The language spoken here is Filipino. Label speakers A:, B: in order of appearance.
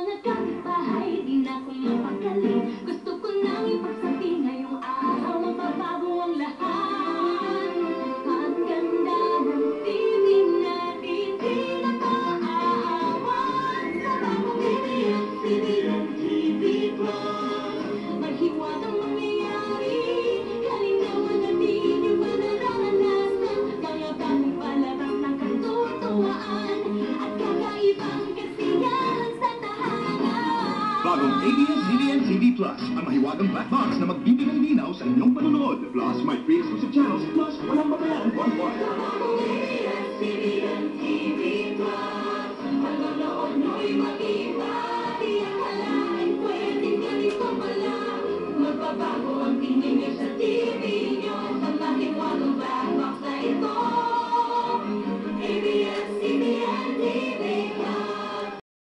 A: mga kapitbahay, di na ako mapakali. Gusto ko nang ipagsabi ngayong araw, mababago ang lahat. Ang ganda ng TV natin, di na maaawat. Sa bagong ABS-CBN TV Plus, mahiwagang mangyayari. Kalinawan na di nyo pa nararanasan, mga bagong palabas ng katutuwaan at kakaibang kasiyahan sa tahanan.
B: Bagong ABS-CBN TV Plus, ang mahiwagang black box na magbibigay linaw sa inyong panonood. Plus, may free exclusive channels, plus walang babayaran buwan-buwan.
A: Sa bagong ABS-CBN TV Plus, manonood